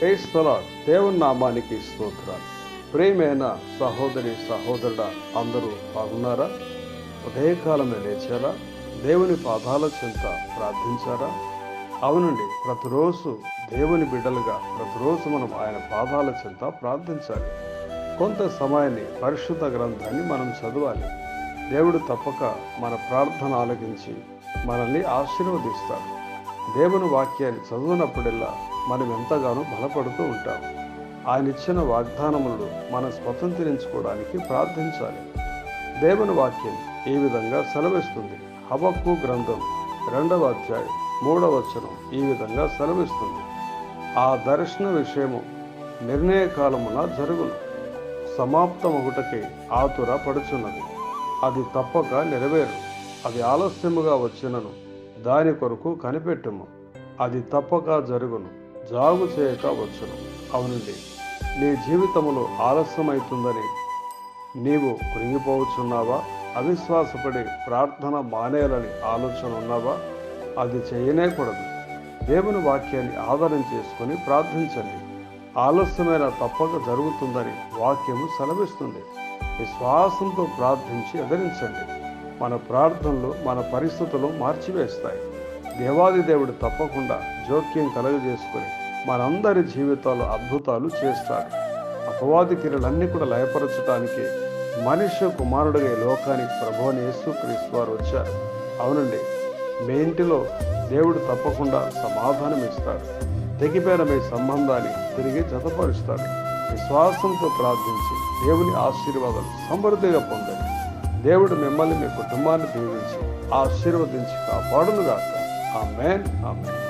Praise the lord. దేవుని నామానికి స్తోత్రాలు. ప్రియమైన సహోదరి సహోదరుడా, అందరూ బాగున్నారా? ఉదయకాలమే లేచారా? దేవుని పాదాల చెంత ప్రార్థించారా? అవునండి, ప్రతిరోజు దేవుని బిడ్డలుగా ప్రతిరోజు మనం ఆయన పాదాల చెంత ప్రార్థించాలి. కొంత సమయాన్ని పరిశుద్ధ గ్రంథాన్ని మనం చదవాలి. దేవుడు తప్పక మన ప్రార్థన ఆలకించి మనల్ని ఆశీర్వదిస్తాడు. దేవుని వాక్యాన్ని చదివినప్పుడల్లా మనం ఎంతగానో బలపడుతూ ఉంటాం. ఆయన ఇచ్చిన వాగ్దానములను మనం స్వతంత్రించుకోవడానికి ప్రార్థించాలి. దేవుని వాక్యం ఈ విధంగా సెలవిస్తుంది. హబక్కూ గ్రంథం 2వ అధ్యాయం 3వ వచనం ఈ విధంగా సెలవిస్తుంది. ఆ దర్శన విషయము నిర్ణయకాలమున జరుగును, సమాప్తమగుటకై ఆతుర పడుచున్నది. అది తప్పక నెరవేరు. అది ఆలస్యముగా వచ్చినను దాని కొరకు కనిపెట్టుము. అది తప్పక జరుగును, జాగు చేయక వచ్చును. అవునండి, నీ జీవితములో ఆలస్యమవుతుందని నీవు కృంగిపోవచ్చున్నావా? అవిశ్వాసపడి ప్రార్థన మానేయాలని ఆలోచన ఉన్నావా? అది చేయనేకూడదు. దేవుని వాక్యాన్ని ఆధారం చేసుకుని ప్రార్థించండి. ఆలస్యమైన తప్పక జరుగుతుందని వాక్యము సెలవిస్తుంది. విశ్వాసంతో ప్రార్థించి ఎదిరించండి. మన ప్రార్థనలు మన పరిస్థితులు మార్చివేస్తాయి. దేవాది దేవుడు తప్పకుండా జోక్యం కలుగజేసుకుని మనందరి జీవితాలు అద్భుతాలు చేస్తాడు. అపవాది క్రియలన్నీ కూడా లయపరచడానికి మనుష్య కుమారుడిగా ఈ లోకానికి ప్రభువైన యేసుక్రీస్తు వారు వచ్చారు. అవునండి, మీ ఇంటిలో దేవుడు తప్పకుండా సమాధానం ఇస్తాడు. తెగిపోయిన మీ సంబంధాన్ని తిరిగి జతపరుస్తాడు. విశ్వాసంతో ప్రార్థించి దేవుని ఆశీర్వాదాలు సమృద్ధిగా పొందండి. దేవుడు మిమ్మల్ని మీ కుటుంబాన్ని దీవించి ఆశీర్వదించి కాపాడునుగాక. ఆమేన్, ఆమేన్.